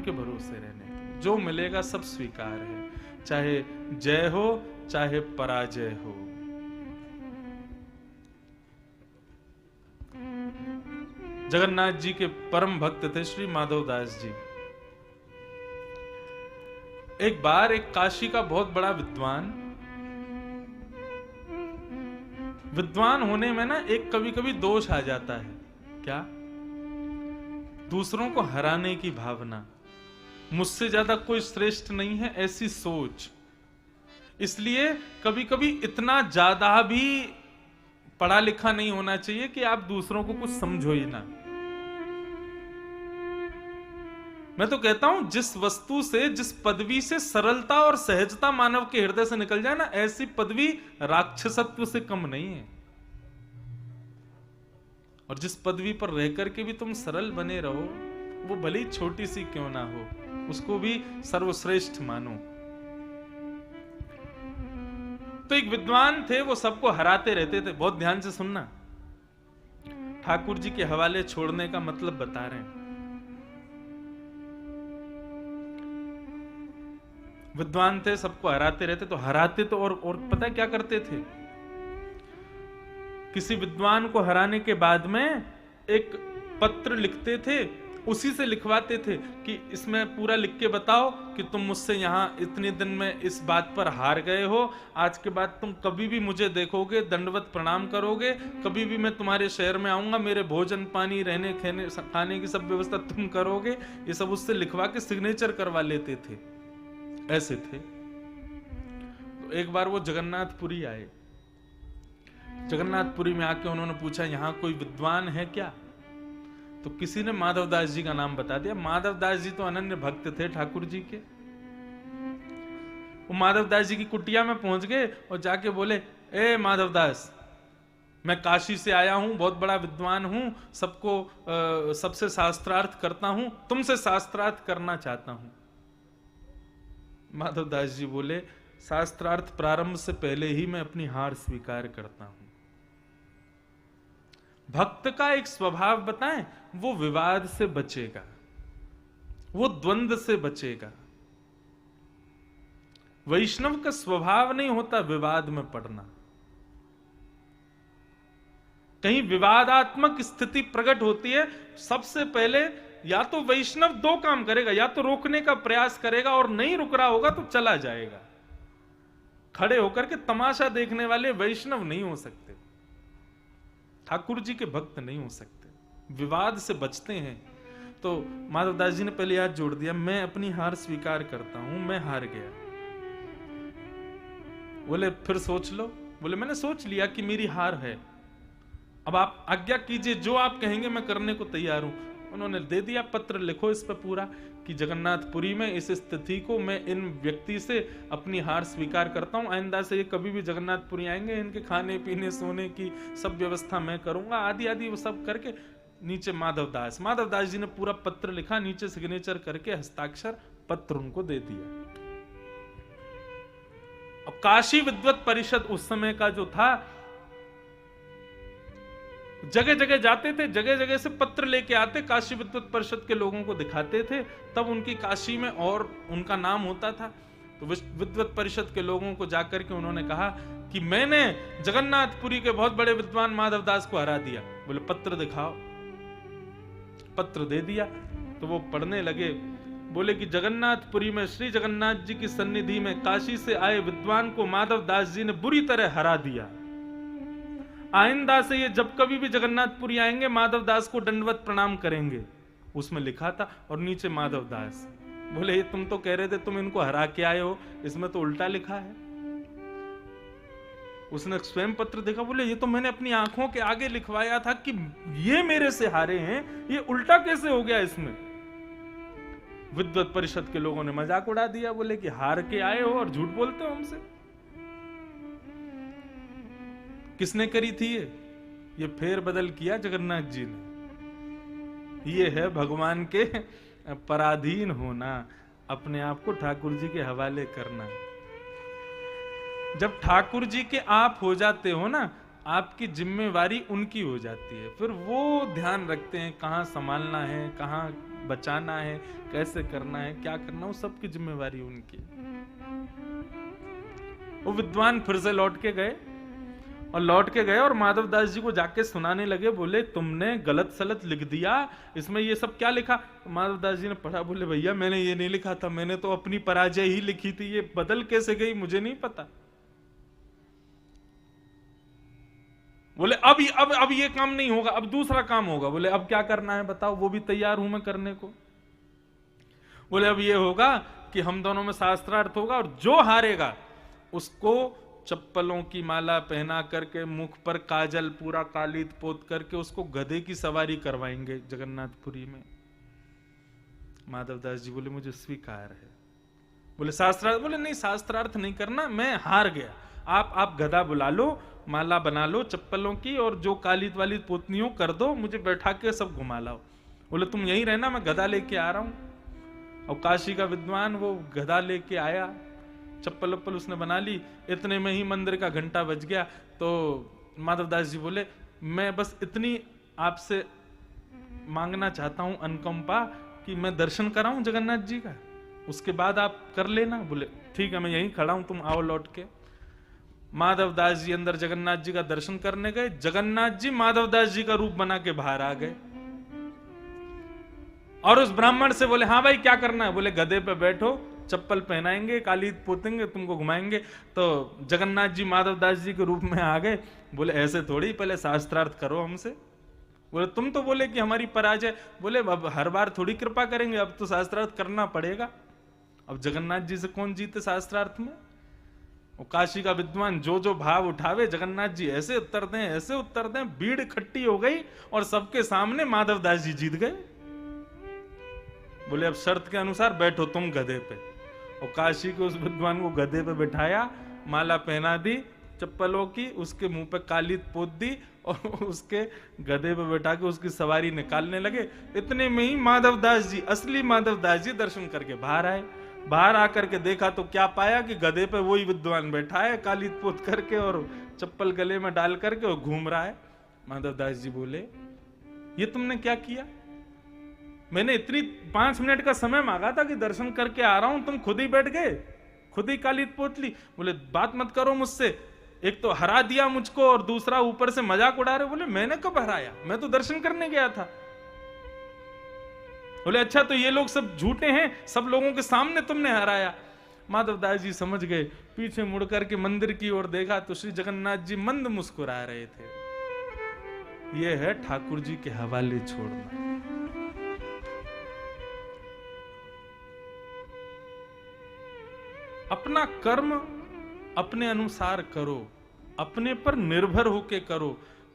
के भरोसे रहने दो, जो मिलेगा सब स्वीकार है, चाहे जय हो चाहे पराजय हो। जगन्नाथ जी के परम भक्त थे श्री माधवदास जी। एक बार एक काशी का बहुत बड़ा विद्वान होने में ना एक कभी कभी दोष आ जाता है। क्या? दूसरों को हराने की भावना, मुझसे ज्यादा कोई श्रेष्ठ नहीं है, ऐसी सोच। इसलिए कभी कभी इतना ज्यादा भी पढ़ा लिखा नहीं होना चाहिए कि आप दूसरों को कुछ समझो ही ना। मैं तो कहता हूं जिस वस्तु से, जिस पदवी से सरलता और सहजता मानव के हृदय से निकल जाए ना, ऐसी पदवी राक्षसत्व से कम नहीं है। और जिस पदवी पर रह करके भी तुम सरल बने रहो, वो भले ही छोटी सी क्यों ना हो, उसको भी सर्वश्रेष्ठ मानो। तो एक विद्वान थे, वो सबको हराते रहते थे। बहुत ध्यान से सुनना, ठाकुर जी के हवाले छोड़ने का मतलब बता रहे हैं। विद्वान थे, सबको हराते रहते। तो हराते तो और पता है क्या करते थे? किसी विद्वान को हराने के बाद में एक पत्र लिखते थे, उसी से लिखवाते थे कि इसमें पूरा लिख के बताओ कि तुम मुझसे यहां इतने दिन में इस बात पर हार गए हो। आज के बाद तुम कभी भी मुझे देखोगे दंडवत प्रणाम करोगे, कभी भी मैं तुम्हारे शहर में आऊंगा, मेरे भोजन पानी रहने खाने की सब व्यवस्था तुम करोगे। ये सब उससे लिखवा के सिग्नेचर करवा लेते थे। ऐसे थे। तो एक बार वो जगन्नाथपुरी आए। जगन्नाथपुरी में आके उन्होंने पूछा, यहां कोई विद्वान है क्या? तो किसी ने माधवदास जी का नाम बता दिया। माधवदास जी तो अनन्य भक्त थे ठाकुर जी के। वो माधवदास जी की कुटिया में पहुंच गए और जाके बोले, ए माधवदास, मैं काशी से आया हूं, बहुत बड़ा विद्वान हूं, सबसे शास्त्रार्थ करता हूं, तुमसे शास्त्रार्थ करना चाहता हूं। माधवदास जी बोले, शास्त्रार्थ प्रारंभ से पहले ही मैं अपनी हार स्वीकार करता हूं। भक्त का एक स्वभाव बताएं, वो विवाद से बचेगा, वो द्वंद्व से बचेगा। वैष्णव का स्वभाव नहीं होता विवाद में पड़ना। कहीं विवादात्मक स्थिति प्रकट होती है, सबसे पहले या तो वैष्णव दो काम करेगा, या तो रोकने का प्रयास करेगा और नहीं रुक रहा होगा तो चला जाएगा। खड़े होकर के तमाशा देखने वाले वैष्णव नहीं हो सकते, ठाकुर जी के भक्त नहीं हो सकते, विवाद से बचते हैं। तो माधवदास जी ने पहले याद जोड़ दिया, मैं अपनी हार स्वीकार करता हूं, मैं हार गया। बोले फिर सोच लो। बोले मैंने सोच लिया कि मेरी हार है, अब आप आज्ञा कीजिए, जो आप कहेंगे मैं करने को तैयार हूं। उन्होंने दे दिया पत्र, लिखो इस पर पूरा कि जगन्नाथपुरी में इस स्थिति को मैं इन व्यक्ति से अपनी हार स्वीकार करता हूं, आइंदा से ये कभी भी जगन्नाथपुरी आएंगे, इनके खाने पीने सोने की सब व्यवस्था मैं करूंगा, आदि आदि वो सब करके। नीचे माधवदास जी ने पूरा पत्र लिखा, नीचे सिग्नेचर करके हस्ताक्षर, पत्र उनको दे दिया। अब काशी विद्वत परिषद उस समय का जो था, जगह जगह जाते थे, जगह जगह से पत्र लेके आते, काशी विद्वत परिषद के लोगों को दिखाते थे, तब उनकी काशी में और उनका नाम होता था। तो विद्वत परिषद के लोगों को जाकर के उन्होंने कहा कि मैंने जगन्नाथपुरी के बहुत बड़े विद्वान माधवदास को हरा दिया। बोले पत्र दिखाओ। पत्र दे दिया तो वो पढ़ने लगे। बोले कि जगन्नाथपुरी में श्री जगन्नाथ जी की सन्निधि में काशी से आए विद्वान को माधवदास जी ने बुरी तरह हरा दिया। आइंदा से ये जब कभी भी जगन्नाथपुरी आएंगे माधवदास को दंडवत प्रणाम करेंगे। उसमें लिखा था और नीचे माधवदास। बोले तुम तो कह रहे थे तुम इनको हरा के आए हो, इसमें तो उल्टा लिखा है। उसने स्वयं पत्र देखा, बोले ये तो मैंने अपनी आंखों के आगे लिखवाया था कि ये मेरे से हारे हैं, ये उल्टा कैसे हो गया इसमें। विद्वत परिषद के लोगों ने मजाक उड़ा दिया, बोले कि हार के आए हो और झूठ बोलते हो हमसे। किसने करी थी ये फेर बदल किया जगन्नाथ जी ने। ये है भगवान के पराधीन होना, अपने आप को ठाकुर जी के हवाले करना। जब ठाकुर जी के आप हो जाते हो ना, आपकी जिम्मेवारी उनकी हो जाती है। फिर वो ध्यान रखते हैं कहां संभालना है, कहां बचाना है, कैसे करना है, क्या करना, वो सबकी जिम्मेवारी उनकी। वो विद्वान फिर से लौट के गए और माधव दास जी को जाके सुनाने लगे। बोले तुमने गलत सलत लिख दिया, इसमें ये सब क्या लिखा? तो माधव दास जी ने पढ़ा, बोले भैया मैंने ये नहीं लिखा था, मैंने तो अपनी पराजय ही लिखी थी, ये बदल कैसे गई मुझे नहीं पता। बोले अब ये काम नहीं होगा, अब दूसरा काम होगा। बोले अब क्या करना है बताओ? वो भी तैयार हूं मैं करने को। बोले अब ये होगा कि हम दोनों में शास्त्रार्थ होगा और जो हारेगा उसको चप्पलों की माला पहना करके, मुख पर काजल पूरा कालित पोत करके उसको गधे की सवारी करवाएंगे जगन्नाथपुरी में। माधव दास जी बोले मुझे स्वीकार है। बोले शास्त्रार्थ? बोले नहीं शास्त्रार्थ नहीं करना, मैं हार गया। आप गधा बुला लो, माला बना लो चप्पलों की, और जो कालित वाली पोतनियों कर दो, मुझे बैठा के सब घुमा लाओ। बोले तुम यहीं रहना, मैं गधा लेके आ रहा हूं। और काशी का विद्वान वो गधा लेके आया, चप्पल वप्पल उसने बना ली। इतने में ही मंदिर का घंटा बज गया। तो माधव दास जी बोले मैं बस इतनी आपसे मांगना चाहता हूं अनुकंपा कि मैं दर्शन कराऊं जगन्नाथ जी का, उसके बाद आप कर लेना। बोले ठीक है मैं यहीं खड़ा हूं, तुम आओ लौट के। माधव दास जी अंदर जगन्नाथ जी का दर्शन करने गए। जगन्नाथ जी माधव दास जी का रूप बना के बाहर आ गए और उस ब्राह्मण से बोले हाँ भाई क्या करना है? बोले गधे पे बैठो, चप्पल पहनाएंगे, काली पोतेंगे, तुमको घुमाएंगे। तो जगन्नाथ जी माधव दास जी के रूप में आ गए। बोले ऐसे थोड़ी, पहले शास्त्रार्थ करो हमसे। बोले तुम तो बोले कि हमारी पराजय। बोले अब हर बार थोड़ी कृपा करेंगे, अब तो शास्त्रार्थ करना पड़ेगा। अब जगन्नाथ जी से कौन जीते शास्त्रार्थ में? वो काशी का विद्वान जो भाव उठावे, जगन्नाथ जी ऐसे उत्तर दें, ऐसे उत्तर दें, भीड़ इकट्ठी हो गई और सबके सामने माधव दास जी जीत गए। बोले अब शर्त के अनुसार बैठो तुम गधे पे। और काशी के उस विद्वान को गधे पे बिठाया, माला पहना दी चप्पलों की, उसके मुंह पे कालित पोत दी और उसके गधे पे बैठा के उसकी सवारी निकालने लगे। इतने में ही माधव दास जी, असली माधव दास जी दर्शन करके बाहर आए। बाहर आकर के देखा तो क्या पाया कि गधे पे वही विद्वान बैठा है कालित पोत करके और चप्पल गले में डाल करके और घूम रहा है। माधव दास जी बोले ये तुमने क्या किया? मैंने इतनी 5 मिनट का समय मांगा था कि दर्शन करके आ रहा हूं, तुम खुद ही बैठ गए, खुद ही कालित पोत ली। बोले बात मत करो मुझसे, एक तो हरा दिया मुझको और दूसरा ऊपर से मजाक उड़ा रहे। बोले मैंने कब हराया, मैं तो दर्शन करने गया था। बोले अच्छा तो ये लोग सब झूठे हैं, सब लोगों के सामने तुमने हराया। माधव दास जी समझ गए, पीछे मुड़ करके मंदिर की ओर देखा तो श्री जगन्नाथ जी मंद मुस्कुरा रहे थे। ये है ठाकुर जी के हवाले छोड़ना। अपना कर्म अपने अनुसार करो, अपने पर निर्भर होके करो,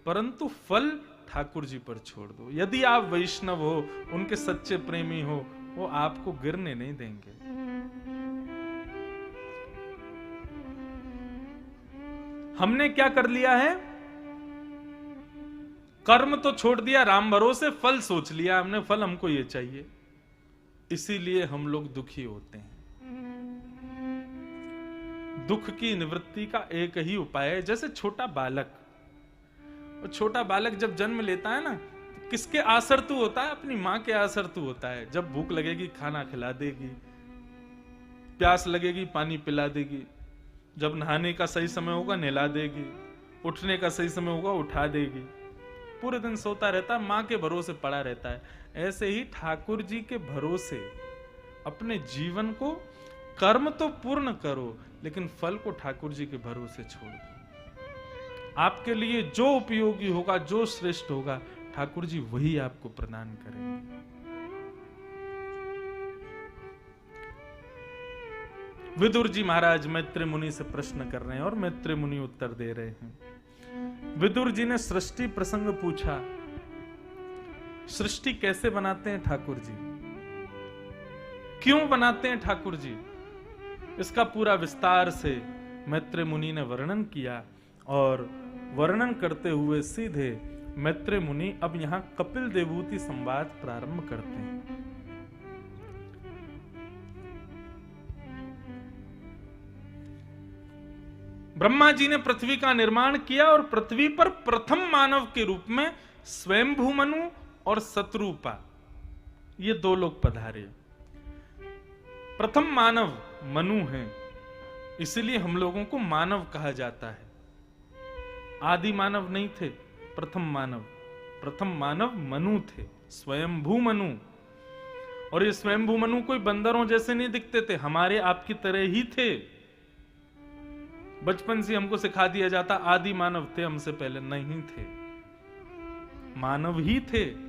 परंतु फल ठाकुर जी पर छोड़ दो। यदि आप वैष्णव हो, उनके सच्चे प्रेमी हो, वो आपको गिरने नहीं देंगे। हमने क्या कर लिया है? कर्म तो छोड़ दिया राम भरोसे, फल सोच लिया हमने, फल हमको ये चाहिए, इसीलिए हम लोग दुखी होते हैं। दुख की निवृत्ति का एक ही उपाय है। जैसे छोटा बालक, छोटा बालक जब जन्म लेता है ना, तो किसके आसरतु होता है? अपनी मां के आसरतु होता है। जब भूख लगेगी खाना खिला देगी, प्यास लगेगी पानी पिला देगी, जब नहाने का सही समय होगा नहला देगी, उठने का सही समय होगा उठा देगी। पूरे दिन सोता रहता है, मां के भरोसे पड़ा रहता है। ऐसे ही ठाकुर जी के भरोसे अपने जीवन को, कर्म तो पूर्ण करो लेकिन फल को ठाकुर जी के भरोसे छोड़ दो। आपके लिए जो उपयोगी होगा, जो श्रेष्ठ होगा, ठाकुर जी वही आपको प्रदान करेंगे। विदुर जी महाराज मैत्रेय मुनि से प्रश्न कर रहे हैं और मैत्रेय मुनि उत्तर दे रहे हैं। विदुर जी ने सृष्टि प्रसंग पूछा, सृष्टि कैसे बनाते हैं ठाकुर जी, क्यों बनाते हैं ठाकुर जी, इसका पूरा विस्तार से मैत्रेय मुनि ने वर्णन किया। और वर्णन करते हुए सीधे मैत्रेय मुनि अब यहां कपिल देवूति संवाद प्रारंभ करते हैं। ब्रह्मा जी ने पृथ्वी का निर्माण किया और पृथ्वी पर प्रथम मानव के रूप में स्वयंभू मनु और शत्रुपा ये दो लोग पधारे। प्रथम मानव मनु हैं, इसलिए हम लोगों को मानव कहा जाता है। आदि मानव नहीं थे, प्रथम मानव मनु थे, स्वयंभू मनु। और ये स्वयंभू मनु कोई बंदरों जैसे नहीं दिखते थे, हमारे आपकी तरह ही थे। बचपन से हमको सिखा दिया जाता आदि मानव थे, हमसे पहले नहीं थे, मानव ही थे।